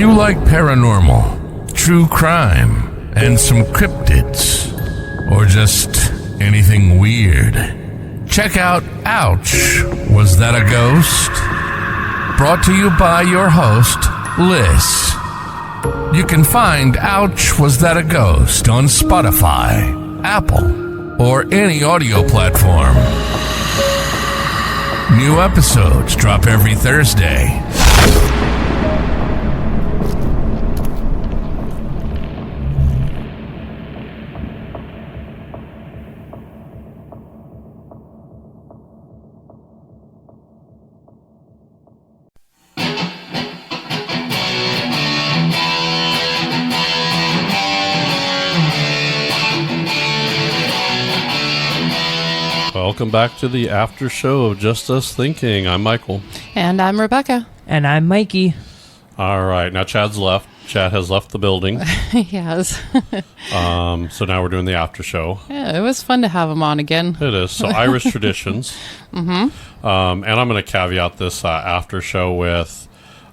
you like paranormal, true crime, and some cryptids, or just anything weird, check out Ouch, Was That a Ghost? Brought to you by your host, Liz. You can find Ouch, Was That a Ghost on Spotify, Apple, or any audio platform. New episodes drop every Thursday. Welcome back to the after show of Just Us Thinking. I'm Michael. And I'm Rebecca. And I'm Mikey. All right. Now Chad's left. Chad has left the building. Yes. So now we're doing the after show. Yeah, it was fun to have him on again. It is. So Irish traditions. Mm-hmm. And I'm going to caveat this after show with,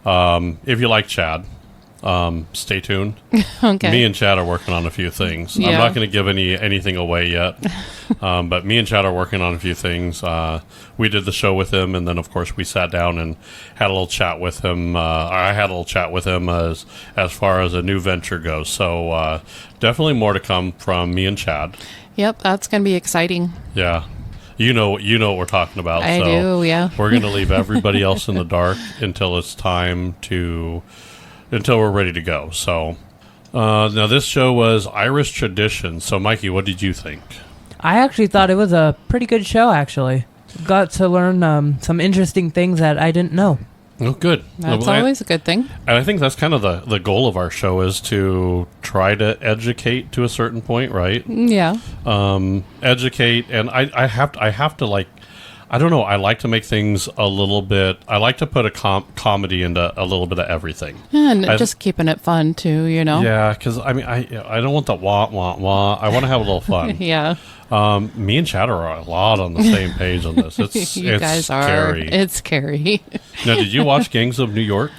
if you like Chad, stay tuned. Okay. Me and Chad are working on a few things. Yeah. I'm not going to give anything away yet. But me and Chad are working on a few things. We did the show with him, and then of course we sat down and had a little chat with him. I had a little chat with him as far as a new venture goes. So definitely more to come from me and Chad. Yep, that's going to be exciting. Yeah. You know what we're talking about. I do, yeah. We're going to leave everybody else in the dark until it's time until we're ready to go. So now this show was Irish tradition. So Mikey, what did you think? I actually thought it was a pretty good show, actually. Got to learn some interesting things that I didn't know. Oh, good. That's always a good thing. And I think that's kind of the goal of our show, is to try to educate to a certain point, right? Yeah. Educate, and I have to like, I don't know, I like to make things a little bit, I like to put a comedy into a little bit of everything. And just keeping it fun, too, you know? Yeah, because, I mean, I don't want the wah, wah, wah. I want to have a little fun. Yeah. Me and Chad are a lot on the same page on this. It's guys scary. It's scary. Now, did you watch Gangs of New York?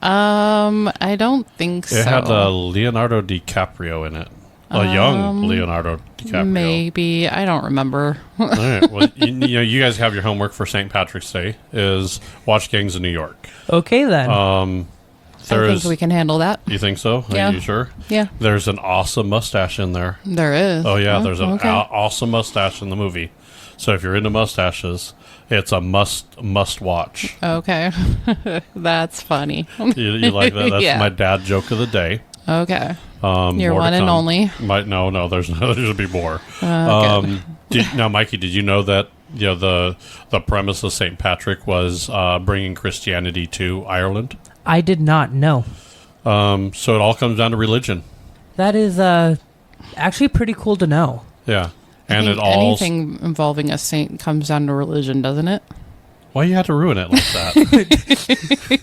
I don't think so. It had Leonardo DiCaprio in it. A young Leonardo DiCaprio. Maybe. I don't remember. All right. Well, you guys have your homework for St. Patrick's Day is watch Gangs of New York. Okay, then. I think we can handle that. You think so? Yeah. Are you sure? Yeah. There's an awesome mustache in there. There is. Oh, yeah. There's an okay. awesome mustache in the movie. So if you're into mustaches, it's a must watch. Okay. That's funny. You like that? That's Yeah. my dad joke of the day. Okay. Your More one to and come. only. No, there's should be more. Okay. Now, Mikey, did you know that the premise of St. Patrick was bringing Christianity to Ireland? I did not know. So it all comes down to religion. That is actually pretty cool to know. Yeah, I and think it all anything involving a saint comes down to religion, doesn't it? Why you have to ruin it like that?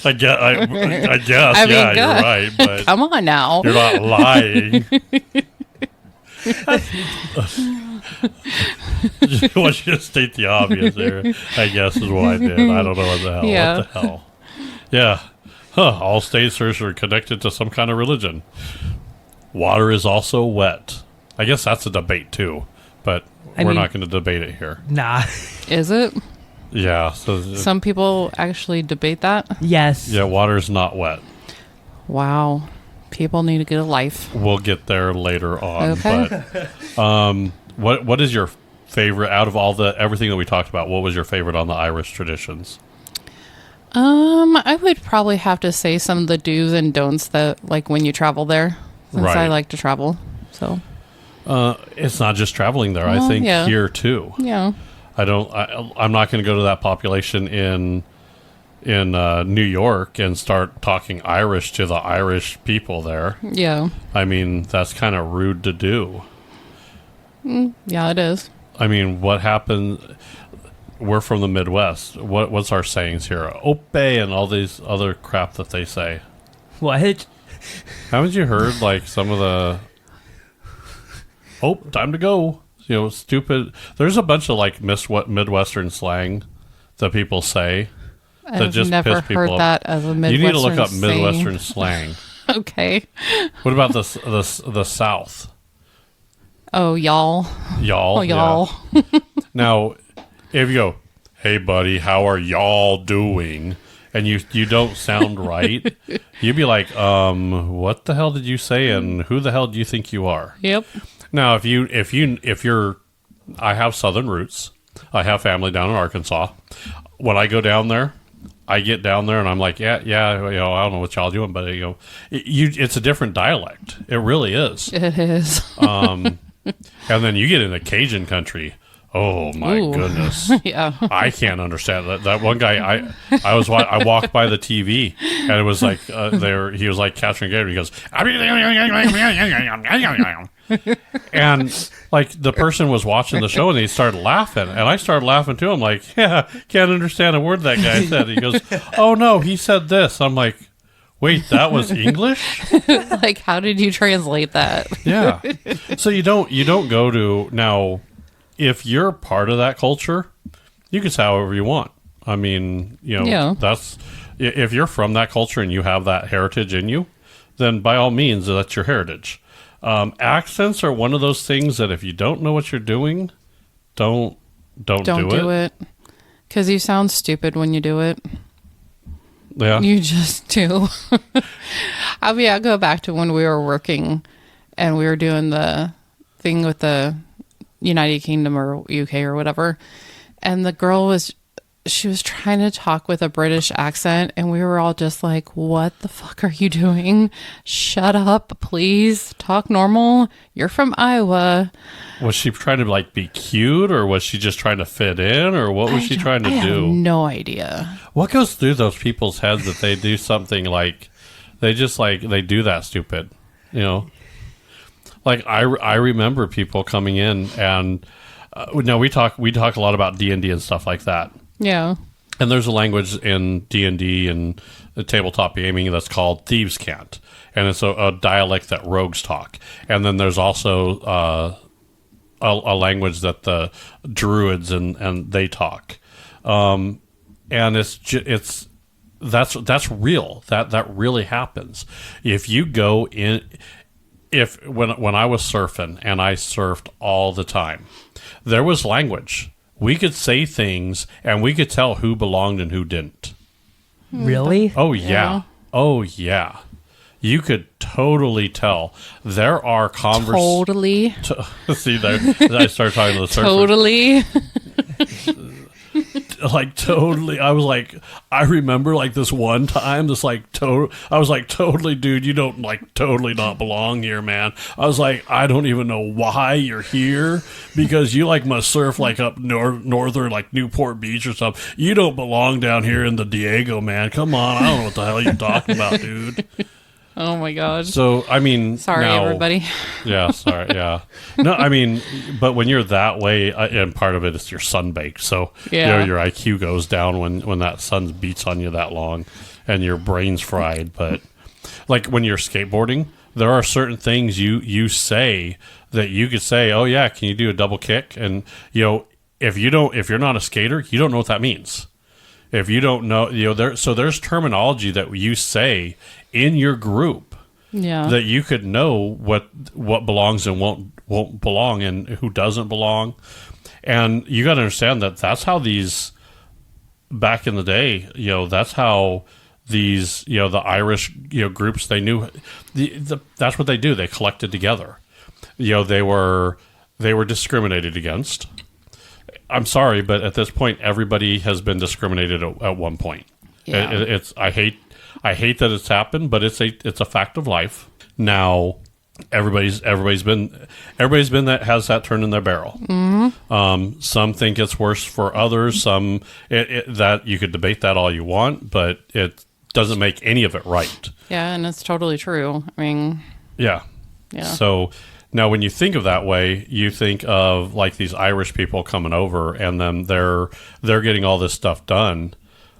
I guess. I mean, yeah, good. you're right. But Come on now. you're not lying. Just want you to state the obvious there. I guess is what I did. I don't know what the hell. Yeah. What the hell? Yeah. All states are connected to some kind of religion. Water is also wet. I guess that's a debate too, but we're not going to debate it here. Nah. Is it? Yeah. So Some people actually debate that. Yes. yeah, water's not wet. Wow. People need to get a life. We'll get there later on. Okay. But what is your favorite out of everything that we talked about? What was your favorite on the Irish traditions? I would probably have to say some of the do's and don'ts that, like, when you travel there, since Right. I like to travel. So, It's not just traveling there. Well, I think yeah. here too. yeah. I'm not going to go to that population in New York and start talking Irish to the Irish people there. Yeah. I mean, that's kind of rude to do. Yeah, it is. I mean, what happened? We're from the Midwest. What's our sayings here? Ope and all these other crap that they say. What? Haven't you heard like some of the time to go? Stupid. There's a bunch of like Midwestern slang that people say. that I've just never piss people heard off. that as a Midwestern You need to look up saying. Midwestern slang. Okay. What about the South? Oh, y'all. Y'all. Oh, y'all. Yeah. Now, if you go, hey buddy, how are y'all doing? And you don't sound right, you'd be like, what the hell did you say? And who the hell do you think you are? Yep. Now, if you're, I have Southern roots. I have family down in Arkansas. When I go down there, I get down there and I'm like, yeah, I don't know what y'all doing, but it's a different dialect. It really is. It is. And then you get into Cajun country. Oh my Ooh. goodness! Yeah. I can't understand that. That one guy, I walked by the TV and it was like he was like Catherine Gator. He goes, and like the person was watching the show and he started laughing, and I started laughing too. I'm like, yeah, can't understand a word that guy said. He goes, oh no, he said this. I'm like, wait, that was English? Like, how did you translate that? Yeah. So you don't go to now. If you're part of that culture, you can say however you want. I mean, that's if you're from that culture and you have that heritage in you, then by all means, that's your heritage. Accents are one of those things that if you don't know what you're doing, don't do it. Because you sound stupid when you do it. Yeah. You just do. I mean, I go back to when we were working and we were doing the thing with the United Kingdom or UK or whatever, and the girl she was trying to talk with a British accent, and we were all just like, what the fuck are you doing? Shut up, please. Talk normal. You're from Iowa. Was she trying to like be cute, or was she just trying to fit in, or what was she trying to I do? have no idea. What goes through those people's heads that they do something like they do that stupid, Like I remember people coming in and we talk a lot about D&D and stuff like that. Yeah. And there's a language in D&D and tabletop gaming that's called Thieves' Cant, and it's a dialect that rogues talk. And then there's also a language that the druids and they talk. And that's real. That really happens. If you go in. When I was surfing, and I surfed all the time, there was language. We could say things, and we could tell who belonged and who didn't. Really? Oh, yeah. Oh, yeah. You could totally tell. There are Totally. See, there, I started talking to the surfers. Totally. Like totally, I was like, I remember like this one time, I was like, totally, dude, you don't like totally not belong here, man. I was like, I don't even know why you're here, because you like must surf like up northern like Newport Beach or something. You don't belong down here in the Diego, man. Come on, I don't know what the hell you're talking about, dude. Oh my God. So I mean, sorry, everybody. Yeah, sorry. Yeah, no, I mean, but when you're that way, and part of it is you're sunbaked, so your IQ goes down when that sun beats on you that long, and your brain's fried. But like when you're skateboarding, there are certain things you say that you could say, oh yeah, can you do a double kick? And if you're not a skater, you don't know what that means. If you don't know, there's terminology that you say in your group that you could know what belongs and won't belong and who doesn't belong. And you got to understand that that's how these back in the day, that's how these, the Irish, groups, they knew that's what they do. They collected together. They were discriminated against. I'm sorry, but at this point, everybody has been discriminated at one point. Yeah. I hate that it's happened, but it's a fact of life. Now, everybody's been that has that turned in their barrel. Mm-hmm. Some think it's worse for others. Some that you could debate that all you want, but it doesn't make any of it right. Yeah, and it's totally true. I mean, yeah. So. Now, when you think of that way, you think of like these Irish people coming over, and then they're getting all this stuff done.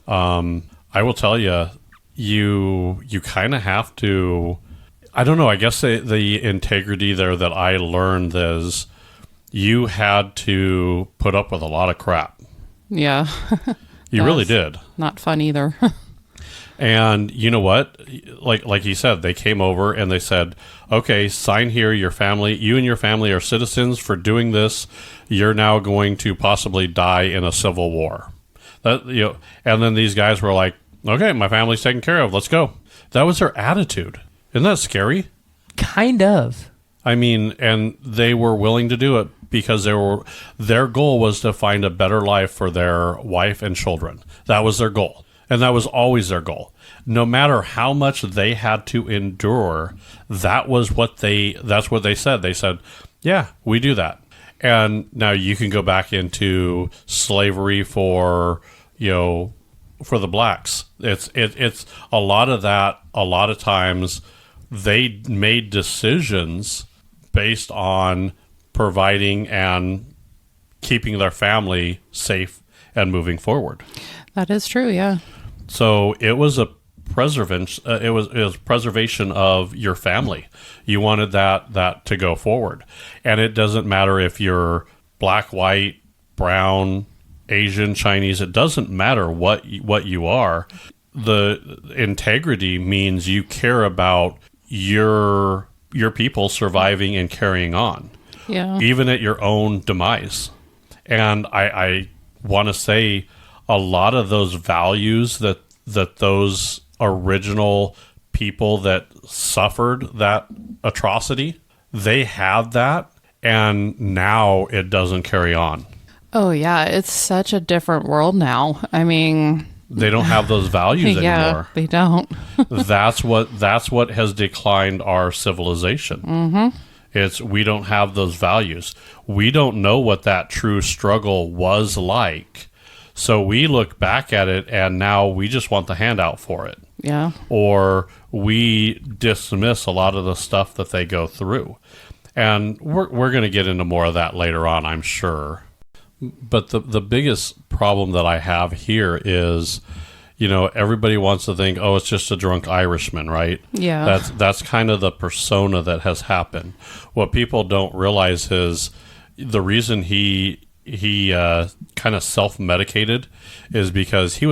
I will tell you, you kind of have to. I don't know. I guess the integrity there that I learned is you had to put up with a lot of crap. Yeah. You really did. Not fun either. And you know what? Like he said, they came over and they said, okay, sign here. Your family, you and your family are citizens for doing this. You're now going to possibly die in a civil war. And then these guys were like, okay, my family's taken care of. Let's go. That was their attitude. Isn't that scary? Kind of. I mean, and they were willing to do it because their goal was to find a better life for their wife and children. That was their goal. And that was always their goal. No matter how much they had to endure, that's what they said. They said, yeah, we do that. And now you can go back into slavery for the blacks. It's a lot of that. A lot of times they made decisions based on providing and keeping their family safe and moving forward. That is true, yeah. So it was a preservation. It was preservation of your family. You wanted that to go forward, and it doesn't matter if you're black, white, brown, Asian, Chinese. It doesn't matter what you are. The integrity means you care about your people surviving and carrying on, even at your own demise. And I want to say, a lot of those values that those original people that suffered that atrocity, they had that, and now it doesn't carry on. Oh yeah, it's such a different world now. I mean, they don't have those values anymore. They don't. That's what has declined our civilization. Mm-hmm. We don't have those values. We don't know what that true struggle was like. So we look back at it, and now we just want the handout for it. Yeah. Or we dismiss a lot of the stuff that they go through. And we're going to get into more of that later on, I'm sure. But the biggest problem that I have here is, everybody wants to think, oh, it's just a drunk Irishman, right? Yeah. That's kind of the persona that has happened. What people don't realize is the reason he kind of self-medicated is because he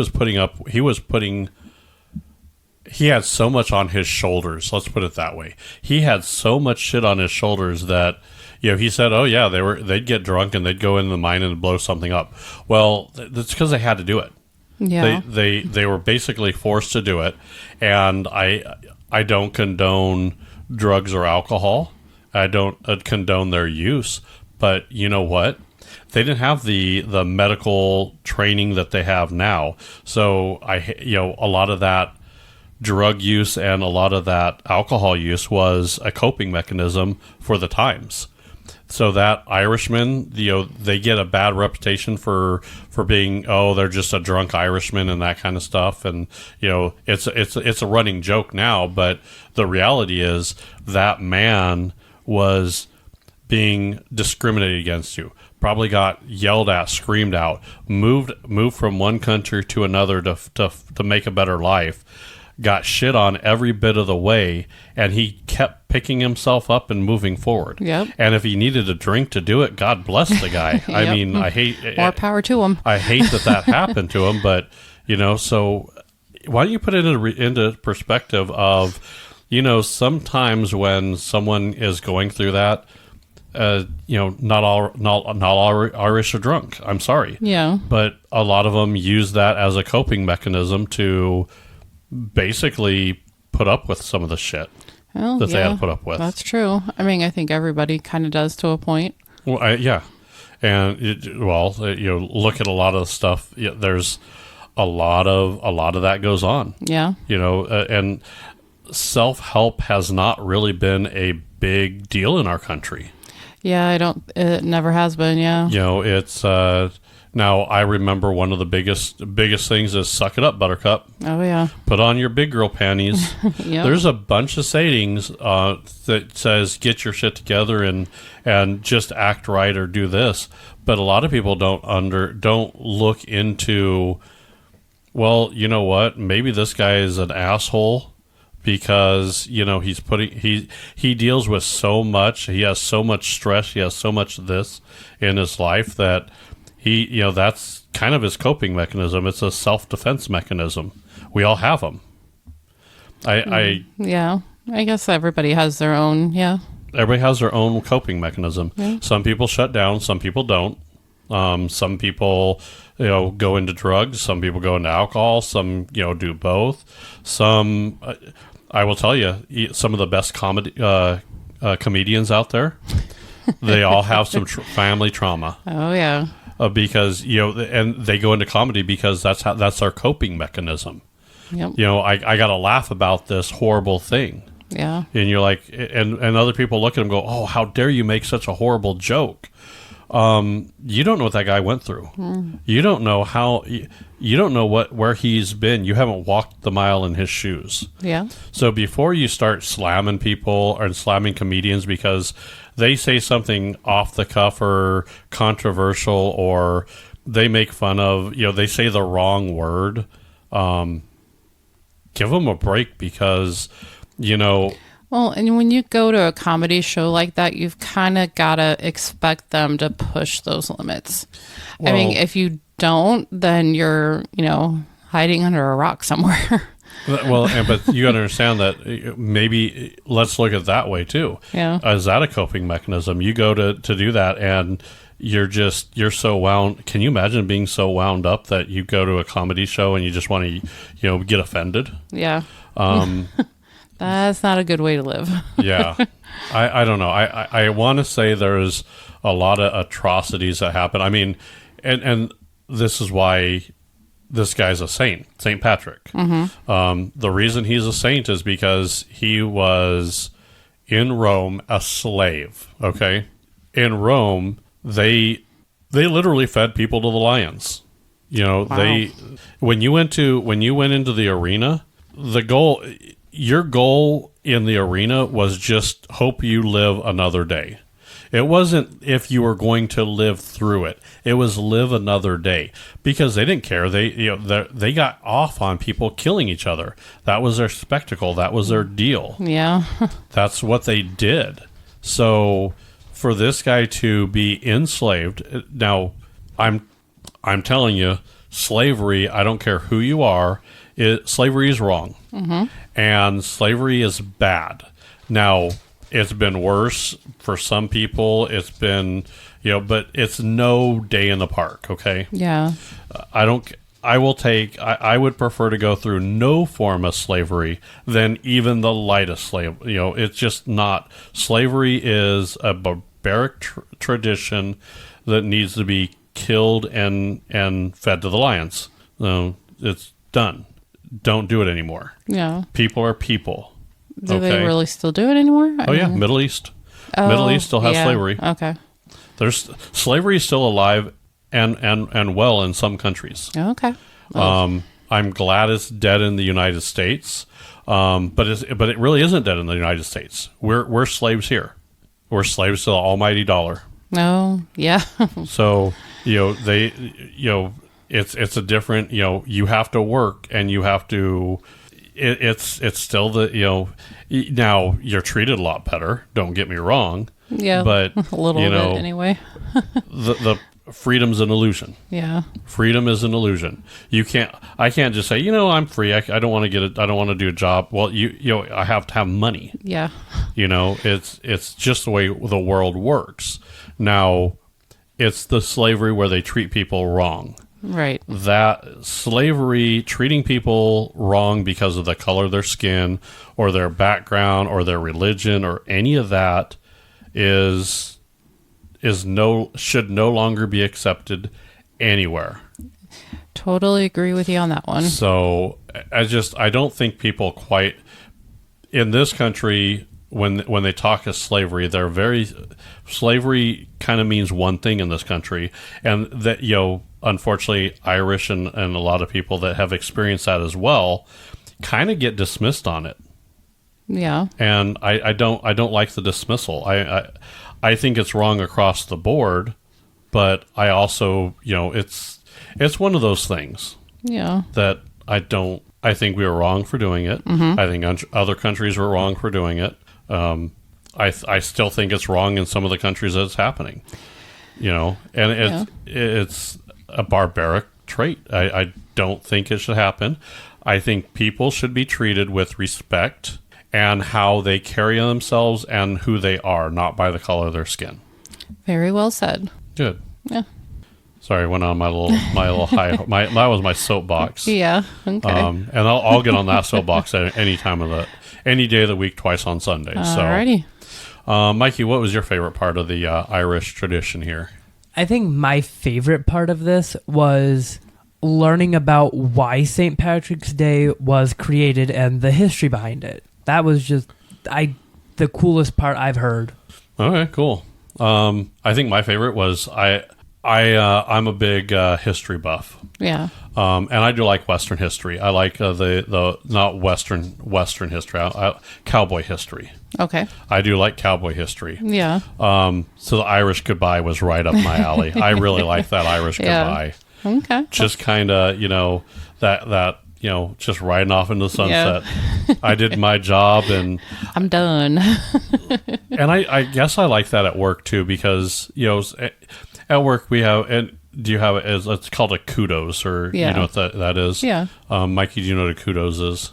had so much on his shoulders. Let's put it that way. He had so much shit on his shoulders that, he said, oh yeah, they'd get drunk and they'd go into the mine and blow something up. Well, that's because they had to do it. Yeah. They were basically forced to do it. And I don't condone drugs or alcohol. I don't condone their use. But you know what? They didn't have the medical training that they have now. So a lot of that drug use and a lot of that alcohol use was a coping mechanism for the times. So that Irishman, they get a bad reputation for being, they're just a drunk Irishman and that kind of stuff. And it's a running joke now, but the reality is that man was being discriminated against you. Probably got yelled at, screamed out, moved from one country to another to make a better life, got shit on every bit of the way, and he kept picking himself up and moving forward. Yep. And if he needed a drink to do it, God bless the guy. Yep. I mean, I hate... More power to him. I hate that happened to him, but, so why don't you put it into perspective of, sometimes when someone is going through that, not all Irish are drunk. I'm sorry. Yeah. But a lot of them use that as a coping mechanism to basically put up with some of the shit that they had to put up with. That's true. I mean, I think everybody kind of does to a point. Well, yeah. And look at a lot of the stuff. There's a lot of that goes on. Yeah. And self-help has not really been a big deal in our country. Yeah, it never has been, yeah. It's, now I remember one of the biggest things is suck it up, buttercup. Oh, yeah. Put on your big girl panties. Yep. There's a bunch of sayings that says get your shit together and just act right or do this. But a lot of people don't look into, well, you know what? Maybe this guy is an asshole. Because he deals with so much, he has so much stress, he has so much of this in his life that that's kind of his coping mechanism. It's a self-defense mechanism. We all have them. Yeah, I guess everybody has their own. Yeah. Everybody has their own coping mechanism. Yeah. Some people shut down. Some people don't. Some people, go into drugs. Some people go into alcohol. Some, do both. Some, I will tell you, some of the best comedians out there, they all have some family trauma. Oh yeah. Because and they go into comedy because that's our coping mechanism. Yep. I got to laugh about this horrible thing. Yeah. And you're like, and other people look at him and go, oh, how dare you make such a horrible joke? You don't know what that guy went through. You don't know you don't know where he's been. You haven't walked the mile in his shoes. Yeah. So before you start slamming people or slamming comedians because they say something off the cuff or controversial or they make fun of, they say the wrong word, give them a break because, Well, and when you go to a comedy show like that, you've kind of got to expect them to push those limits. Well, I mean, if you don't, then you're, hiding under a rock somewhere. Well, but you got to understand that maybe let's look at it that way too. Yeah. Is that a coping mechanism? You go to do that and you're so wound. Can you imagine being so wound up that you go to a comedy show and you just want to, get offended? Yeah. That's not a good way to live. Yeah. I don't know. I want to say there's a lot of atrocities that happen. I mean, and this is why this guy's a saint, St. Patrick. Mm-hmm. The reason he's a saint is because he was in Rome a slave. Okay. In Rome, they literally fed people to the lions. Wow. When you went into the arena, your goal in the arena was just hope you live another day. It wasn't if you were going to live through it. It was live another day because they didn't care. They got off on people killing each other. That was their spectacle. That was their deal. Yeah. That's what they did. So for this guy to be enslaved, now I'm telling you, slavery, I don't care who you are, slavery is wrong. Mm-hmm. And slavery is bad. Now, it's been worse for some people. It's been, but it's no day in the park, okay? Yeah. I would prefer to go through no form of slavery than even the lightest slave. It's just not. Slavery is a barbaric tradition that needs to be killed and fed to the lions. It's done. Don't do it anymore. Yeah. People are people. Do they really still do it anymore? Yeah, Middle East. Middle East still has slavery. Okay. There's slavery is still alive and well in some countries. Okay. I'm glad it's dead in the United States, but it really isn't dead in the United States. We're slaves here. We're slaves to the almighty dollar. Oh, yeah. So it's a different, you have to work and you have to, it's still now you're treated a lot better. Don't get me wrong. Yeah. But a little bit anyway. the freedom's an illusion. Yeah. Freedom is an illusion. I can't just say, I'm free. I don't want to I don't want to do a job. Well, I have to have money. Yeah. It's just the way the world works. Now, it's the slavery where they treat people wrong. Right. That slavery, treating people wrong because of the color of their skin or their background or their religion or any of that should no longer be accepted anywhere. Totally agree with you on that one. So I don't think people quite in this country when they talk of slavery, slavery kind of means one thing in this country, and that unfortunately Irish and a lot of people that have experienced that as well kind of get dismissed on it. Yeah. And I don't like the dismissal. I think it's wrong across the board, but I also, it's one of those things. Yeah. That I think we were wrong for doing it. Mm-hmm. I think other countries were wrong for doing it. I still think it's wrong in some of the countries that it's happening. and it's a barbaric trait. I don't think it should happen. I think people should be treated with respect and how they carry themselves and who they are, not by the color of their skin. Very well said. Good. Yeah. Sorry, I went on my little high. That was my soapbox. Yeah. Okay. And I'll get on that soapbox at any day of the week, twice on Sunday. Alrighty. So, Mikey, what was your favorite part of the Irish tradition here? I think my favorite part of this was learning about why St. Patrick's Day was created and the history behind it. That was just the coolest part I've heard. Okay, cool. I think my favorite was I'm a big history buff. Yeah. And I do like Western history. I like the not Western history, cowboy history. Okay. I do like cowboy history. Yeah. So the Irish goodbye was right up my alley. I really like that Irish goodbye. Okay. Just kind of, that just riding off into the sunset. Yeah. I did my job and I'm done. And I guess I like that at work too, because, at work we have, and do you have it? It's called a kudos, or you know what that is? Yeah. Mikey, do you know what a kudos is?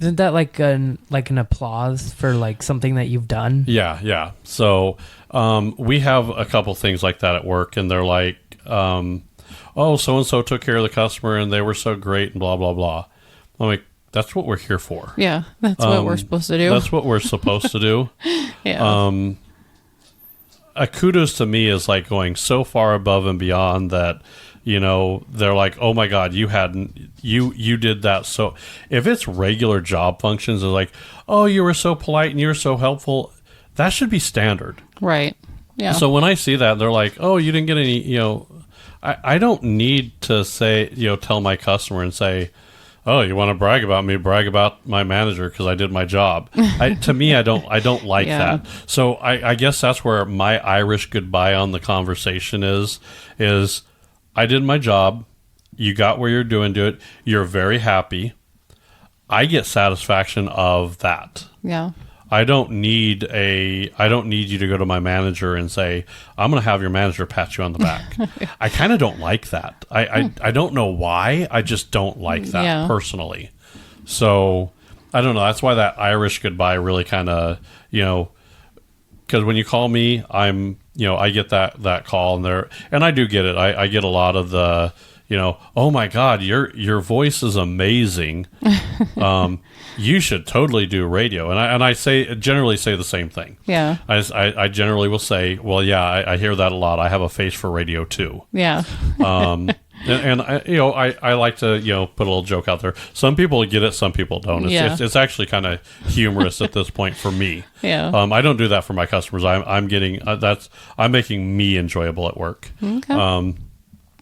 Isn't that like an applause for like something that you've done? Yeah. So we have a couple things like that at work, and they're like, oh, so and so took care of the customer, and they were so great, and blah blah blah. I'm like, that's what we're here for. Yeah, that's what we're supposed to do. That's what we're supposed to do. Yeah. A kudos to me is like going so far above and beyond that, they're like, oh my God, you did that. So if it's regular job functions, it's like, oh, you were so polite and you were so helpful. That should be standard. Right. Yeah. So when I see that, they're like, oh, you didn't get any, I don't need to say, tell my customer and say, oh, you want to brag about me? Brag about my manager because I did my job. To me, I don't like that. So I guess that's where my Irish goodbye on the conversation is I did my job. You got where you're doing to it. You're very happy. I get satisfaction of that. Yeah. I don't need you to go to my manager and say, I'm going to have your manager pat you on the back. I kind of don't like that. I don't know why. I just don't like that personally. So I don't know. That's why that Irish goodbye really kind of, because when you call me, I'm, I get that call and I do get it. I get a lot of the, oh my God, your voice is amazing. You should totally do radio. And I generally say the same thing. Yeah. I generally will say, well, yeah, I hear that a lot. I have a face for radio too. Yeah. And I like to, put a little joke out there. Some people get it, some people don't. It's actually kind of humorous at this point for me. Yeah. I don't do that for my customers. I'm making me enjoyable at work. Okay.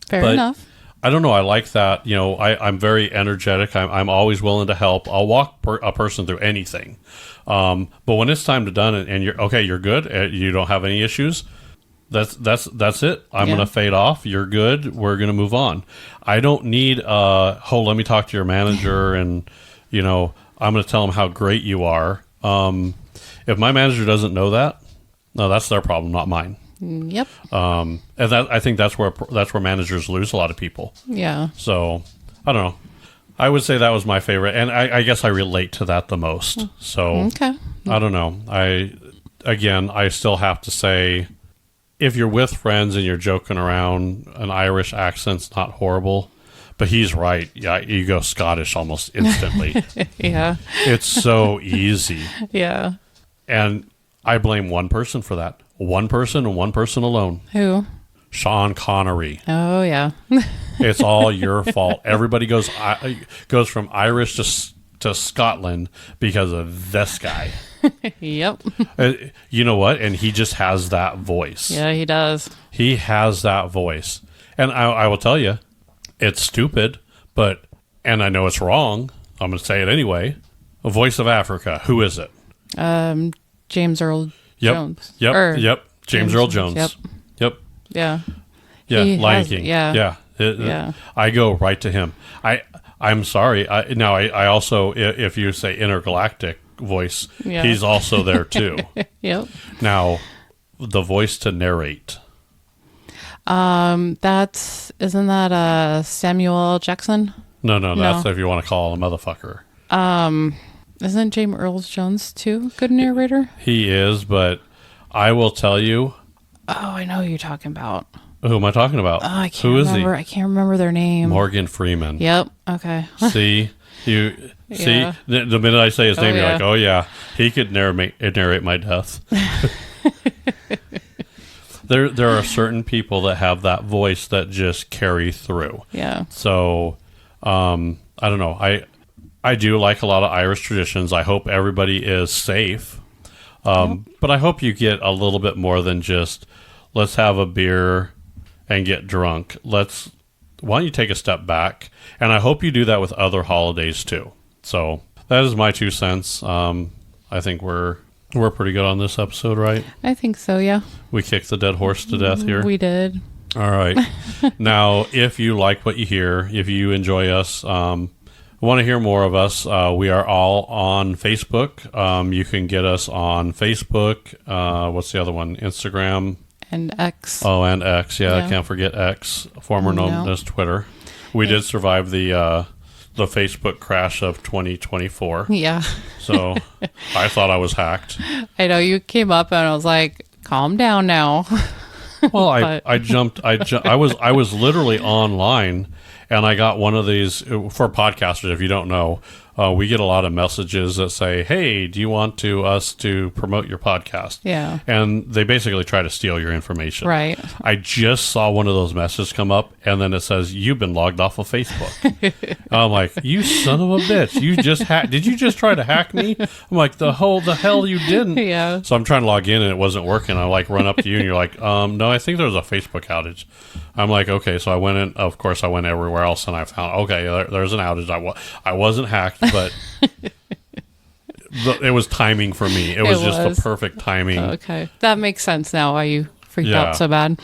Fair enough. I don't know. I like that. I'm very energetic. I'm always willing to help. I'll walk a person through anything. But when it's time to done and you're good. You don't have any issues. That's it. I'm going to fade off. You're good. We're going to move on. I don't need, let me talk to your manager and, I'm going to tell them how great you are. If my manager doesn't know that, no, that's their problem, not mine. Yep. And I think that's where managers lose a lot of people. Yeah. So I don't know. I would say that was my favorite, and I guess I relate to that the most. So okay. I don't know. I still have to say, if you're with friends and you're joking around, an Irish accent's not horrible. But he's right. Yeah, you go Scottish almost instantly. Yeah. It's so easy. Yeah. And I blame one person for that. One person and one person alone. Who? Sean Connery. Oh, yeah. It's all your fault. Everybody goes from Irish to Scotland because of this guy. Yep. You know what? And he just has that voice. Yeah, he does. He has that voice. And I will tell you, it's stupid, and I know it's wrong. I'm going to say it anyway. A Voice of Africa. Who is it? James Earl Jones. Yep. James Earl Jones. Yep. Yeah. Yeah. Lion has, King. Yeah. Yeah. I go right to him. I'm sorry. I also, if you say intergalactic voice, he's also there too. Yep. Now, the voice to narrate. Isn't that Samuel Jackson? No, No. that's if you want to call him a motherfucker. Isn't James Earl Jones too good narrator? He is, but I will tell you. Oh, I know who you're talking about. Who am I talking about? Oh, I can't Who is remember. he? I can't remember their name. Morgan Freeman. Yep. Okay. See, Yeah. the minute I say his name, you're yeah. like, oh yeah, he could narrate my death. There are certain people that have that voice that just carry through. Yeah. So, I don't know. I do like a lot of Irish traditions. I hope everybody is safe. But I hope you get a little bit more than just let's have a beer and get drunk. Why don't you take a step back? And I hope you do that with other holidays too. So that is my 2 cents. I think we're pretty good on this episode, right? I think so, yeah. We kicked the dead horse to death here. We did. All right. Now, if you like what you hear, if you enjoy us, want to hear more of us, we are all on Facebook. You can get us on Facebook. What's the other one? Instagram. And X. Oh, and X. Yeah. Yeah. I can't forget X, former known as Twitter. We did survive the Facebook crash of 2024. Yeah. So I thought I was hacked. I know you came up and I was like, calm down now. Well, But- I jumped. I was literally online, and I got one of these for podcasters. If you don't know, we get a lot of messages that say, "Hey, do you want us to promote your podcast?" Yeah. And they basically try to steal your information. Right. I just saw one of those messages come up, and then it says, "You've been logged off of Facebook." I'm like, "You son of a bitch! You just did you just try to hack me?" I'm like, "The hell you didn't." Yeah. So I'm trying to log in and it wasn't working. I like run up to you and you're like, no, I think there's a Facebook outage. I'm like, okay. So I went in. Of course, I went everywhere else and I found there's an outage. I wasn't hacked, but it was timing for me. It was just the perfect timing. Okay. That makes sense now why you freaked Yeah. out so bad.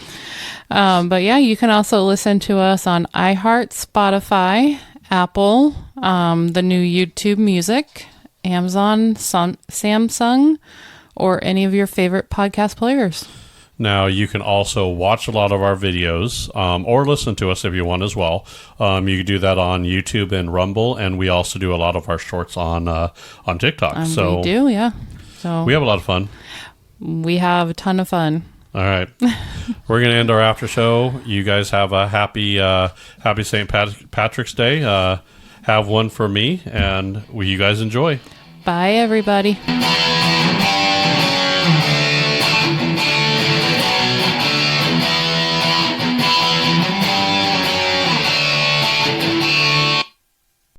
But yeah, you can also listen to us on iHeart, Spotify, Apple, the new YouTube Music, Amazon, Samsung, or any of your favorite podcast players. Now, you can also watch a lot of our videos or listen to us if you want as well. You can do that on YouTube and Rumble, and we also do a lot of our shorts on TikTok. So we do, yeah. So we have a lot of fun. we have a ton of fun. All right. We're going to end our after show. You guys have a happy St. Patrick's Day. Have one for me, and you guys enjoy. Bye, everybody.